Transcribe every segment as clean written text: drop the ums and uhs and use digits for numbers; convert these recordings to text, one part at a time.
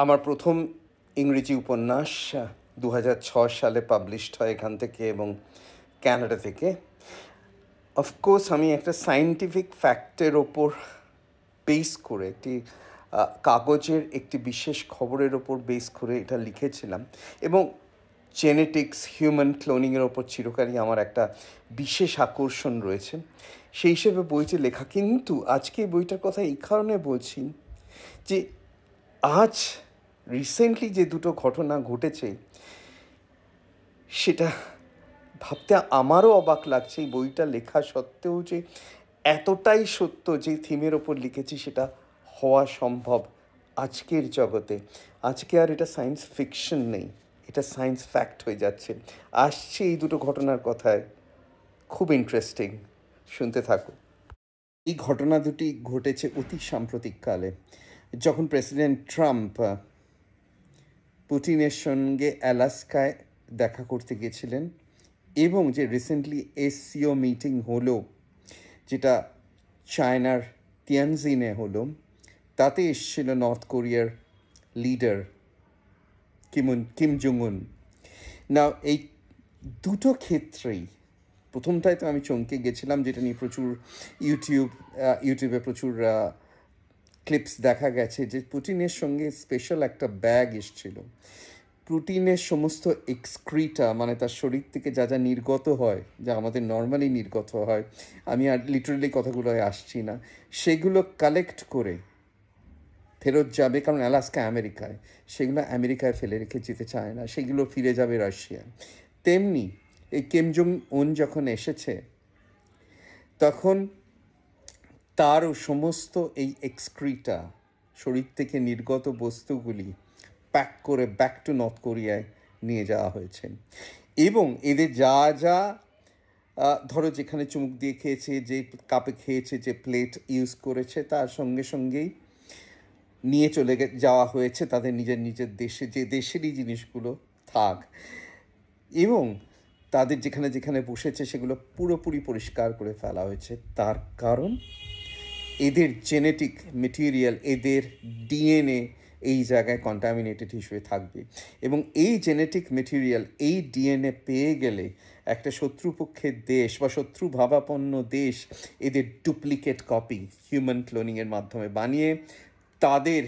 আমার প্রথম ইংরেজি উপন্যাস 2006 সালে পাবলিশড হয় এখান থেকে এবং ক্যানাডা থেকে। অফকোর্স আমি একটা সায়েন্টিফিক ফ্যাক্টের ওপর বেস করে একটি কাগজের একটি বিশেষ খবরের ওপর বেস করে এটা লিখেছিলাম এবং জেনেটিক্স হিউম্যান ক্লোনিংয়ের ওপর চিরকালই আমার একটা বিশেষ আকর্ষণ রয়েছে, সেই হিসেবে বইটি লেখা। কিন্তু আজকে এই বইটার কথা এই কারণে বলছি যে আজ রিসেন্টলি যে দুটো ঘটনা ঘটেছে সেটা ভাবতে আমারও অবাক লাগছে এই বইটা লেখা সত্ত্বেও যে এতটাই সত্য যে থিমের ওপর লিখেছি সেটা হওয়া সম্ভব আজকের জগতে। আজকে আর এটা সায়েন্স ফিকশন নেই, এটা সায়েন্স ফ্যাক্ট হয়ে যাচ্ছে। আসছে এই দুটো ঘটনার কথায়, খুব ইন্টারেস্টিং, শুনতে থাকো। এই ঘটনা দুটি ঘটেছে অতি সাম্প্রতিককালে, যখন প্রেসিডেন্ট ট্রাম্প পুতিনের সঙ্গে অ্যালাস্কায় দেখা করতে গেছিলেন এবং যে রিসেন্টলি এসসিও মিটিং হলো যেটা চায়নার তিয়ানজিনে হলো, তাতে এসেছিল নর্থ কোরিয়ার লিডার কিম জং উন। না, এই দুটো ক্ষেত্রেই প্রথমটায় তো আমি চমকে গেছিলাম, যেটা নিয়ে প্রচুর ইউটিউবে প্রচুর ক্লিপস দেখা গেছে, যে পুতিনের সঙ্গে স্পেশাল একটা ব্যাগ এসছিল। পুতিনের সমস্ত এক্সক্রিটা, মানে তার শরীর থেকে যা যা নির্গত হয়, যা আমাদের নর্মালি নির্গত হয়, আমি আর লিটারেলি কথাগুলো আসছি না, সেগুলো কালেক্ট করে ফেরত যাবে, কারণ অ্যালাস্কা আমেরিকায়, সেগুলো আমেরিকায় ফেলে রেখে যেতে চায় না, সেগুলো ফিরে যাবে রাশিয়ায়। তেমনি এই কিম জং উন যখন এসেছে তখন তারও সমস্ত এই এক্সক্রিটা, শরীর থেকে নির্গত বস্তুগুলি প্যাক করে ব্যাক টু নর্থ কোরিয়ায় নিয়ে যাওয়া হয়েছে। এবং এদের যা যা ধরো যেখানে চুমুক দিয়ে খেয়েছে, যে কাপে খেয়েছে, যে প্লেট ইউজ করেছে, তার সঙ্গে সঙ্গেই নিয়ে চলে যাওয়া হয়েছে তাদের নিজের নিজের দেশে, যে দেশেরই জিনিসগুলো থাক, এবং তাদের যেখানে যেখানে বসেছে সেগুলো পুরোপুরি পরিষ্কার করে ফেলা হয়েছে। তার কারণ এদের জেনেটিক মেটেরিয়াল, এদের ডিএনএ এই জায়গায় কন্টামিনেটেড হিসেবে থাকবে, এবং এই জেনেটিক মেটেরিয়াল, এই ডিএনএ পেয়ে গেলে একটা শত্রুপক্ষের দেশ বা শত্রু ভাবাপন্ন দেশ এদের ডুপ্লিকেট কপি হিউম্যান ক্লোনিংয়ের মাধ্যমে বানিয়ে তাদের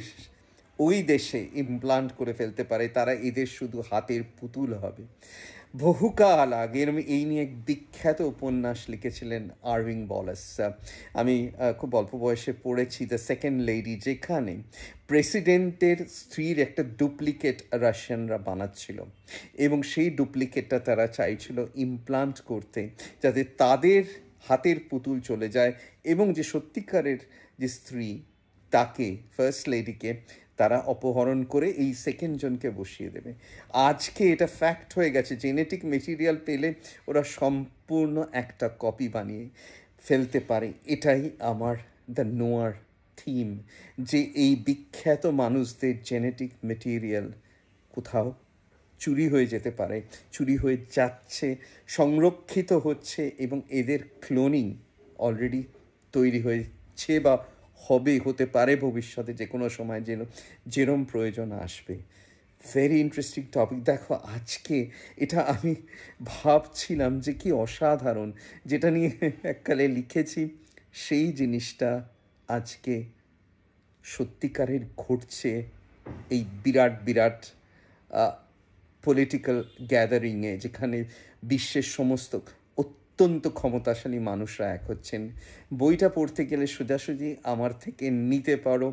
ওই দেশে ইমপ্লান্ট করে ফেলতে পারে। তারা এদের শুধু হাতের পুতুল হবে। বহুকাল আগে এই নিয়ে এক বিখ্যাত উপন্যাস লিখেছিলেন আরভিং ওয়ালেস। আমি খুব অল্প বয়সে পড়েছি দ্য সেকেন্ড লেডি, যেখানে প্রেসিডেন্টের স্ত্রীর একটা ডুপ্লিকেট রাশিয়ানরা বানাচ্ছিল এবং সেই ডুপ্লিকেটটা তারা চাইছিল ইমপ্লান্ট করতে, যাতে তাদের হাতের পুতুল চলে যায় এবং যে সত্যিকারের যে স্ত্রী, তাকে, ফার্স্ট লেডিকে, তারা অপহরণ করে এই সেকেন্ড জনকে বসিয়ে দেবে। আজকে এটা ফ্যাক্ট হয়ে গেছে, জেনেটিক মেটেরিয়াল পেলে ওরা সম্পূর্ণ একটা কপি বানিয়ে ফেলতে পারে। এটাই আমার দ্য নোয়ার থিম, যে এই বিখ্যাত মানুষদের জেনেটিক মেটেরিয়াল কোথাও চুরি হয়ে যেতে পারে, চুরি হয়ে যাচ্ছে, সংরক্ষিত হচ্ছে, এবং এদের ক্লোনিং অলরেডি তৈরি হয়েছে বা হতে পারে ভবিষ্যতে যে কোনো সময় যেরম প্রয়োজন আসবে। Very interesting topic. দেখো, আজকে এটা আমি ভাবছিলাম যে কি অসাধারণ, যেটা নিয়ে এককালে লিখেছি সেই জিনিসটা আজকে সত্যিকারের ঘটছে এই বিরাট বিরাট পলিটিক্যাল গ্যাদারিংয়ে, যেখানে বিশ্বের সমস্ত অত্যন্ত ক্ষমতাশালী মানুষরা এক হচ্ছেন। বইটা পড়তে গেলে সোজাসুজি আমার থেকে নিতে পারো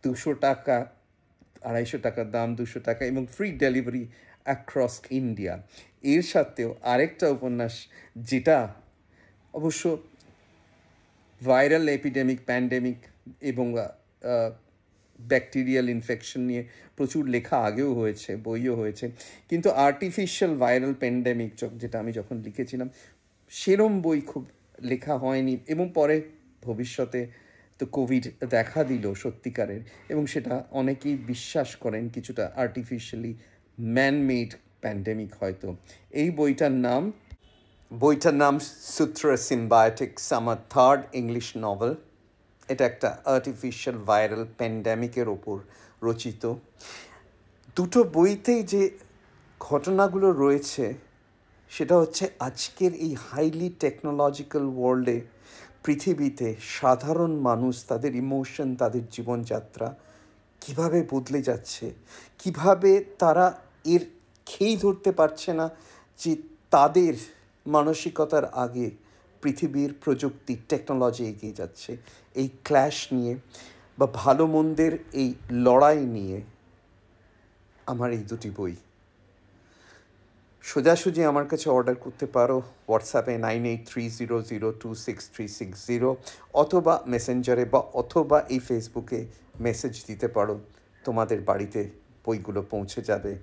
200 টাকা, 250 টাকার দাম, 200 টাকা, এবং ফ্রি ডেলিভারি অ্যাক্রস ইন্ডিয়া। এর সাথেও আরেকটা উপন্যাস, যেটা অবশ্য ভাইরাল এপিডেমিক, প্যান্ডেমিক এবং ব্যাকটেরিয়াল ইনফেকশন নিয়ে প্রচুর লেখা আগেও হয়েছে, বইও হয়েছে, কিন্তু আর্টিফিশিয়াল ভাইরাল প্যান্ডেমিক যেটা আমি যখন লিখেছিলাম সেরম বই খুব লেখা হয়নি, এবং পরে ভবিষ্যতে তো কোভিড দেখা দিল সত্যিকারের, এবং সেটা অনেকেই বিশ্বাস করেন কিছুটা আর্টিফিশিয়ালি ম্যানমেড প্যান্ডেমিক হয়তো। এই বইটার নাম সূত্র সিম্বায়োটিক্স, আমার থার্ড ইংলিশ নভেল। এটা একটা আর্টিফিশিয়াল ভাইরাল প্যান্ডেমিকের ওপর রচিত। দুটো বইতেই যে ঘটনাগুলো রয়েছে সেটা হচ্ছে আজকের এই হাইলি টেকনোলজিক্যাল ওয়ার্ল্ডে পৃথিবীতে সাধারণ মানুষ তাদের ইমোশন, তাদের জীবনযাত্রা কিভাবে বদলে যাচ্ছে, কিভাবে তারা এর খেই ধরতে পারছে না যে তাদের মানসিকতার আগে পৃথিবীর প্রযুক্তি টেকনোলজি এগিয়ে যাচ্ছে। এই ক্ল্যাশ নিয়ে বা ভালো মন্দের এই লড়াই নিয়ে আমার এই দুটি বই। সোজাসুজি আমার কাছে অর্ডার করতে পারো হোয়াটসঅ্যাপে 9830026360, অথবা মেসেঞ্জারে বা অথবা এই ফেসবুকে মেসেজ দিতে পারো। তোমাদের বাড়িতে বইগুলো পৌঁছে যাবে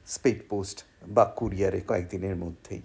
স্পিড পোস্ট বা কুরিয়ারে কয়েকদিনের মধ্যেই।